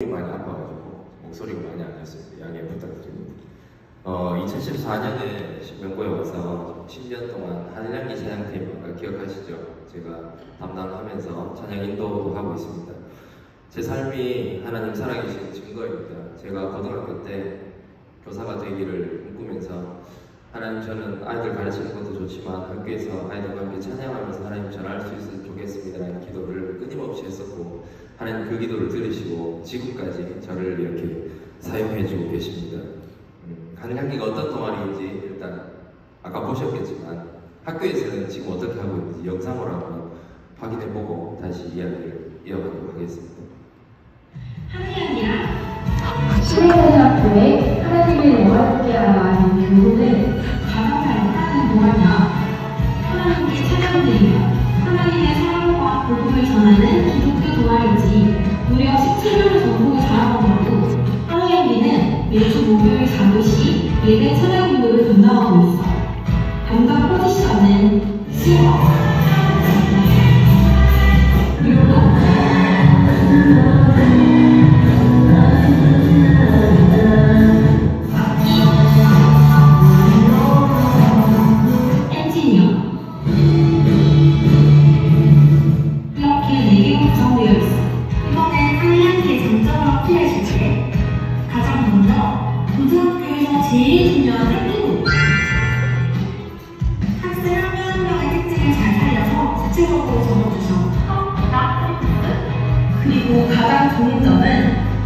많이 아파가지고 목소리가 많이 안 났습니다. 양해 부탁드립니다. 2014년에 신명고에 와서 10년 동안 한일향기 찬양팀 아까 기억하시죠? 제가 담당을 하면서 찬양 인도도 하고 있습니다. 제 삶이 하나님 살아계신 증거입니다. 제가 고등학교 때 교사가 되기를 꿈꾸면서 하나님, 저는 아이들 가르치는 것도 좋지만 학교에서 아이들과 함께 찬양하면서 하나님 전할 수 있었으면 좋겠습니다라는 기도를 끊임없이 했었고, 하나님 그 기도를 들으시고 지금까지 저를 이렇게 사용해주고 계십니다. 한일향기가 어떤 동아리인지 일단 아까 보셨겠지만 학교에서는 지금 어떻게 하고 있는지 영상으로 한번 확인해보고 다시 이야기를 이어가도록 하겠습니다. 한일향기란 수혜대학교의 하나님의 너와 함께하라는 교훈을 가장 잘 못하는 동아리야. 하나님께 찬양드리며 하나님의 사랑과 복음을 전하는 기독교 동아리지, 무려 17년을 전공을 자랑하고도 한일향기는 매주 목요일 4교시 예배 찬양 인도를 담당하고 있어. 담당 포지션은 시어. 제일 중요한 땡기고 학생 한 명 한 명의 특징을 잘 살려서 구체적으로 적어주셔. 그리고 가장 좋은 점은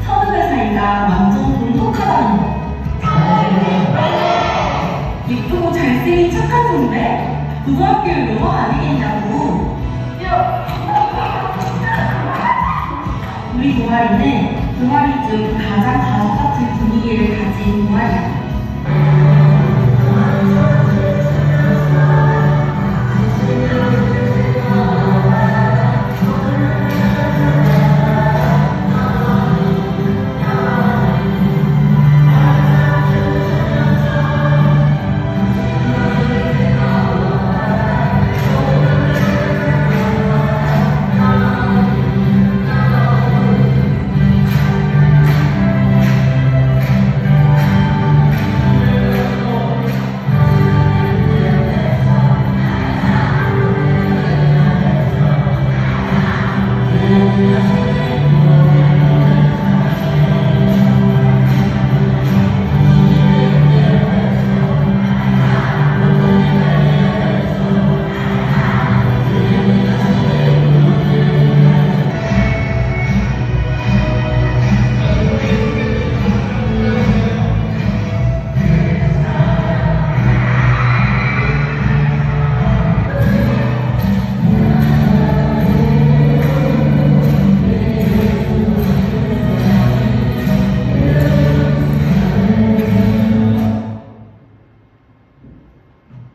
선후배 사이가 완전 돈독하다는 거. 예쁘고 잘생긴 착한 선배? 고등학교를 너무 아니겠냐고. 우리 동아리는 동아리 중 가장 가족 같은 분위기를 가진 동아리야.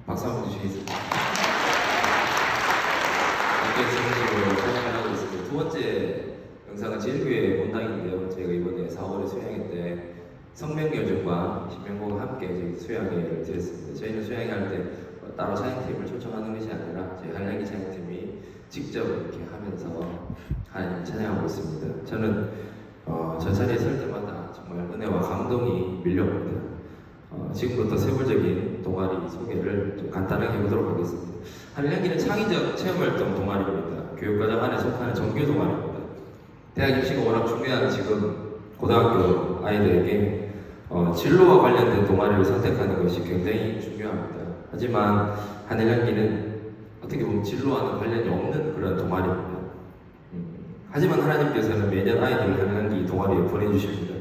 박수 한번 주시겠습니다. 이렇게 정식으로 찬양을 하고 있습니다. 두 번째 영상은 제일교회 본당인데요. 저희가 이번에 4월에 수양회 때 성명여정과 신명고가 함께 저희 수양회를 드렸습니다. 저희는 수양회 할 때 따로 찬양팀을 초청하는 것이 아니라 저희 한일향기 찬양팀이 직접 이렇게 하면서 하나님 찬양하고 있습니다. 저는 저 자리에 설 때마다 정말 은혜와 감동이 밀려옵니다. 지금부터 세부적인 동아리 소개를 좀 간단하게 해보도록 하겠습니다. 한일향기는 창의적 체험활동 동아리입니다. 교육과정 안에 속하는 정규 동아리입니다. 대학 입시가 워낙 중요한 지금 고등학교 아이들에게 진로와 관련된 동아리를 선택하는 것이 굉장히 중요합니다. 하지만 한일향기는 어떻게 보면 진로와는 관련이 없는 그런 동아리입니다. 하지만 하나님께서는 매년 아이들을 한일향기 동아리에 보내주십니다.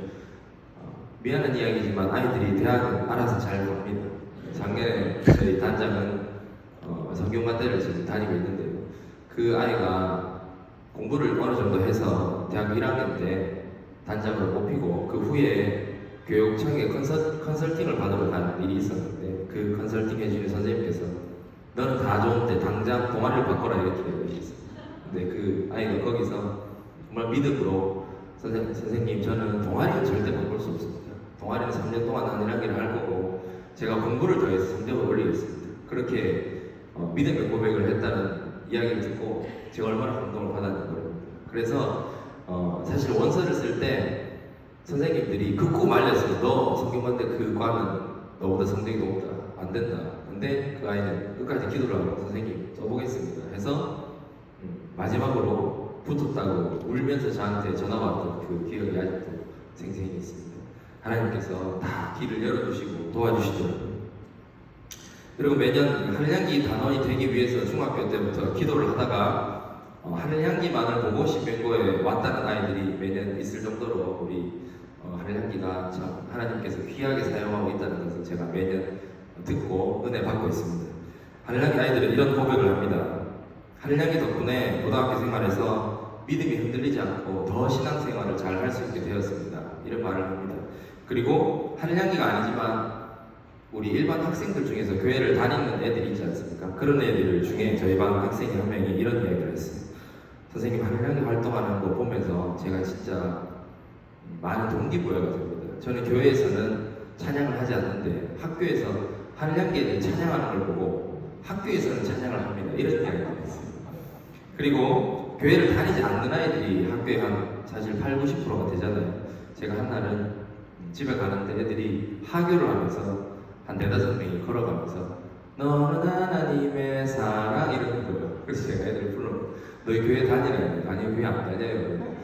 미안한 이야기지만 아이들이 대학은 알아서 잘 갑니다. 작년에 저희 단장은 성경관대를 지금 다니고 있는데요. 그 아이가 공부를 어느 정도 해서 대학교 1학년 때 단장으로 뽑히고 그 후에 교육청에 컨설팅을 받으러 가는 일이 있었는데, 그 컨설팅 해주는 선생님께서 너는 다 좋은데 당장 동아리를 바꿔라 이렇게 얘기했습니다. 근데 그 아이가 거기서 정말 믿음으로 선생님 저는 동아리는 절대 바꿀 수 없습니다. 동아리는 3년 동안 한일향기를 할 거고 제가 공부를 더해서 성적을 올리겠습니다. 그렇게 믿음의 고백을 했다는 이야기를 듣고 제가 얼마나 감동을 받았는 겁니다. 그래서 사실 원서를 쓸 때 선생님들이 극구 말렸어요. 너 성경 봤는데 그 과는 너보다 성적이 높다. 안 된다. 근데 그 아이는 끝까지 기도를 하고 선생님 써보겠습니다 해서 마지막으로 붙었다고 울면서 저한테 전화가 왔던 그 기억이 아직도 생생히 있습니다. 하나님께서 다 길을 열어주시고 도와주시더라고요. 그리고 매년 한량기 단원이 되기 위해서 중학교 때부터 기도를 하다가 한량기만을 보고 신명고에 왔다는 아이들이 매년 있을 정도로 우리 한량기가 참 하나님께서 귀하게 사용하고 있다는 것을 제가 매년 듣고 은혜 받고 있습니다. 한량기 아이들은 이런 고백을 합니다. 한량기 덕분에 고등학교 생활에서 믿음이 흔들리지 않고 더 신앙생활을 잘 할 수 있게 되었습니다. 이런 말을 합니다. 그리고 한량기가 아니지만 우리 일반 학생들 중에서 교회를 다니는 애들이 있지 않습니까? 그런 애들 중에 저희 반 학생이 한 명이 이런 이야기를 했어요. 선생님 한량기 활동하는 거 보면서 제가 진짜 많은 동기부여가 됩니다. 저는 교회에서는 찬양을 하지 않는데 학교에서 한량기에 찬양하는 걸 보고 학교에서는 찬양을 합니다. 이런 이야기를 했어요. 그리고 교회를 다니지 않는 아이들이 학교에 한 사실 8, 90%가 되잖아요. 제가 한 날은 집에 가는데 애들이 하교를 하면서 한 4-5명이 걸어가면서 너는 하나님의 사랑 이러는 거예요. 그래서 제가 애들을 불러 너희 교회 다니라니. 아니 교회 안 다녀요.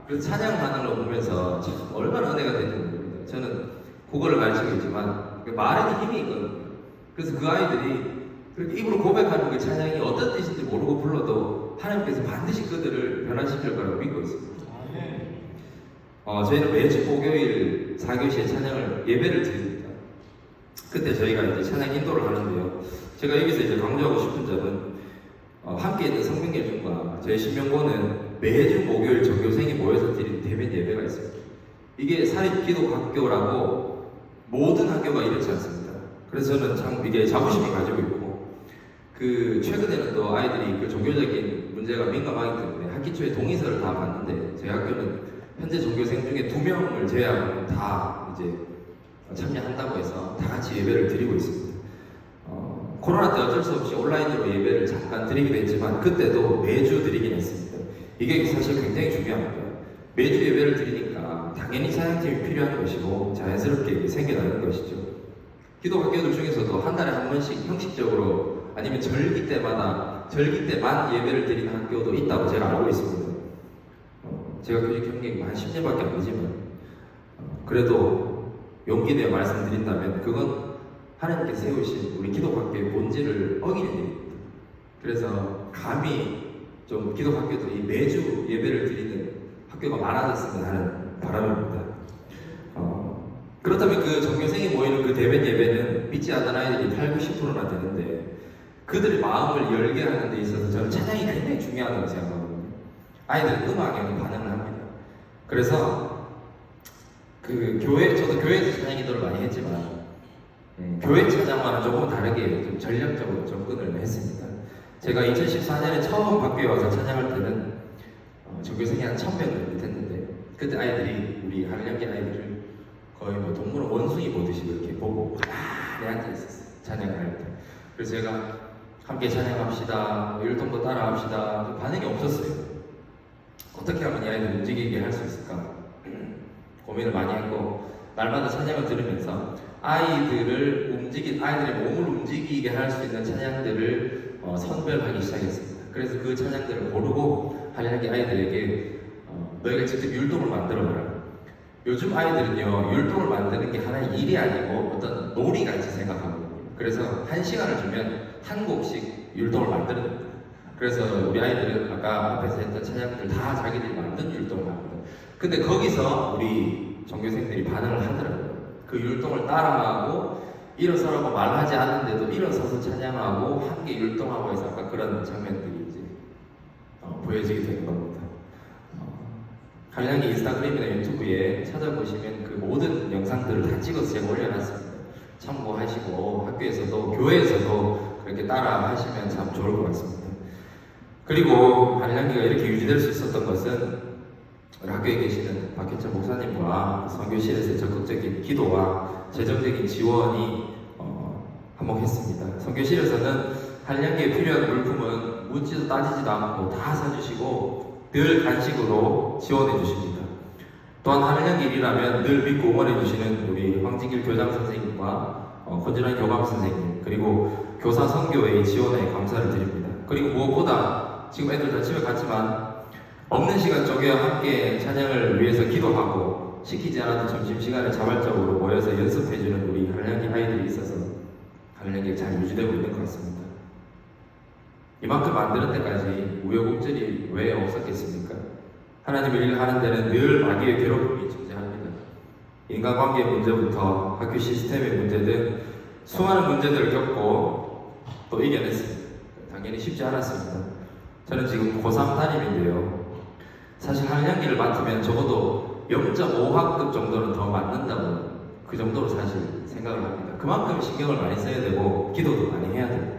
그래서 찬양하는 걸 보면서 참 얼마나 은혜가 되는지 모릅니다. 저는 국어를 가르치고 있지만 말에는 힘이 있거든요. 그래서 그 아이들이 그렇게 입으로 고백하는 그 찬양이 어떤 뜻인지 모르고 불러도 하나님께서 반드시 그들을 변화시킬 거라고 믿고 있습니다. 저희는 매주 목요일 4교시에 찬양을 예배를 드립니다. 그때 저희가 이제 찬양 인도를 하는데요. 제가 여기서 이제 강조하고 싶은 점은 함께 있는 성명예중과 저희 신명고는 매주 목요일 전교생이 모여서 드리는 대면 예배가 있습니다. 이게 사립기독학교라고 모든 학교가 이렇지 않습니다. 그래서 저는 참 이게 자부심을 가지고 있고 최근에는 또 아이들이 그 종교적인 문제가 민감하기 때문에 학기 초에 동의서를 다 받는데 저희 학교는 현재 전교생 중에 2명을 제외하고는 다 이제 참여한다고 해서 다 같이 예배를 드리고 있습니다. 코로나 때 어쩔 수 없이 온라인으로 예배를 잠깐 드리기도 했지만 그때도 매주 드리긴 했습니다. 이게 사실 굉장히 중요합니다. 매주 예배를 드리니까 당연히 찬양팀이 필요한 것이고 자연스럽게 생겨나는 것이죠. 기독학교들 중에서도 한 달에 한 번씩 형식적으로 아니면 절기 때만 예배를 드리는 학교도 있다고 제가 알고 있습니다. 제가 교직 경력이 한 10년밖에 안 되지만 그래도 용기 내어 말씀드린다면 그건 하나님께 세우신 우리 기독학교의 본질을 어기는 일입니다. 그래서 감히 좀 기독학교들이 매주 예배를 드리는 학교가 많아졌으면 하는 바람입니다. 그렇다면 그 전교생이 모이는 그 대면 예배는 믿지 않는 아이들이 8, 90%나 되는데 그들의 마음을 열게 하는 데 있어서 저는 찬양이 굉장히 중요하다고 생각하거든요. 아이들은 음악에 반응을 합니다. 그래서 저도 교회에서 찬양 기도를 많이 했지만 교회 찬양과는 조금 다르게 좀 전략적으로 접근을 했습니다. 제가 2014년에 처음 학교에 와서 찬양할 때는 전교생이 한 1000명 정도 됐는데 그때 아이들이 우리 한량기 아이들을 거의 뭐 동물원 원숭이 보듯이 이렇게 보고 내 앉아 있었어요. 찬양을 할 때. 그래서 제가 함께 찬양합시다, 율동도 따라합시다. 반응이 없었어요. 어떻게 하면 이 아이들 움직이게 할 수 있을까 고민을 많이 했고 날마다 찬양을 들으면서 아이들의 몸을 움직이게 할 수 있는 찬양들을 선별하기 시작했습니다. 그래서 그 찬양들을 고르고 한량기 아이들에게 너희가 직접 율동을 만들어봐라. 요즘 아이들은요 율동을 만드는 게 하나의 일이 아니고 어떤 놀이같이 생각하거든요. 그래서 1시간을 주면 한 곡씩 율동을 만드는 겁니다. 그래서 우리 아이들은 아까 앞에서 했던 찬양들 다 자기들이 만든 율동을 합니다. 근데 거기서 우리 전교생들이 반응을 하더라고요. 그 율동을 따라하고 일어서라고 말하지 않는데도 일어서서 찬양하고 함께 율동하고 해서 아까 그런 장면들이 이제 보여지게 되는 겁니다. 한량기 인스타그램이나 유튜브에 찾아보시면 그 모든 영상들을 다 찍어서 제가 올려놨습니다. 참고하시고 학교에서도 교회에서도 그렇게 따라 하시면 참 좋을 것 같습니다. 그리고 한량기가 이렇게 유지될 수 있었던 것은 우리 학교에 계시는 박혜철 목사님과 선교실에서 적극적인 기도와 재정적인 지원이 한몫했습니다. 선교실에서는 한량기에 필요한 물품은 묻지도 따지지도 않고 다 사주시고 늘 간식으로 지원해 주십니다. 또한 하늘향기 일이라면 늘 믿고 응원해 주시는 우리 황진길 교장 선생님과 권진환 교감 선생님, 그리고 교사 선교회의 지원에 감사를 드립니다. 그리고 무엇보다 지금 애들 다 집에 갔지만 없는 시간 쪼개 함께 찬양을 위해서 기도하고 시키지 않아도 점심시간에 자발적으로 모여서 연습해주는 우리 하늘향기 아이들이 있어서 하늘향기가 잘 유지되고 있는 것 같습니다. 이만큼 만드는 데까지 우여곡절이 왜 없었겠습니까? 하나님의 일을 하는 데는 늘 마귀의 괴롭힘이 존재합니다. 인간관계 문제부터 학교 시스템의 문제 등 수많은 문제들을 겪고 또 이겨냈습니다. 당연히 쉽지 않았습니다. 저는 지금 고3 담임인데요. 사실 하늘향기를 맡으면 적어도 0.5학급 정도는 더 맞는다고 그 정도로 사실 생각을 합니다. 그만큼 신경을 많이 써야 되고 기도도 많이 해야 됩니다.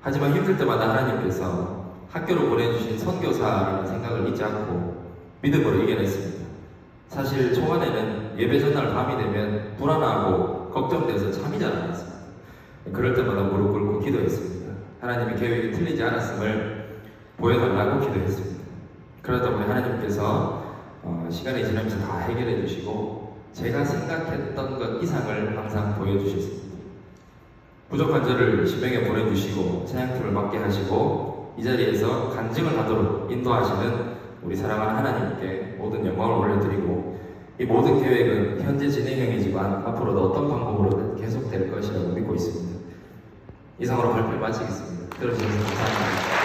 하지만 힘들 때마다 하나님께서 학교로 보내주신 선교사라는 생각을 잊지 않고 믿음으로 이겨냈습니다. 사실 초반에는 예배 전날 밤이 되면 불안하고 걱정돼서 잠이 잘 안 왔습니다. 그럴 때마다 무릎 꿇고 기도했습니다. 하나님의 계획이 틀리지 않았음을 보여달라고 기도했습니다. 그러다 보니 하나님께서 시간이 지나면서 다 해결해 주시고 제가 생각했던 것 이상을 항상 보여주셨습니다. 부족한 저를 신명에 보내주시고 찬양팀을 맡게 하시고 이 자리에서 간증을 하도록 인도하시는 우리 사랑하는 하나님께 모든 영광을 올려드리고 이 모든 계획은 현재 진행형이지만 앞으로도 어떤 방법으로든 계속될 것이라고 믿고 있습니다. 이상으로 발표를 마치겠습니다. 들어주셔서 감사합니다.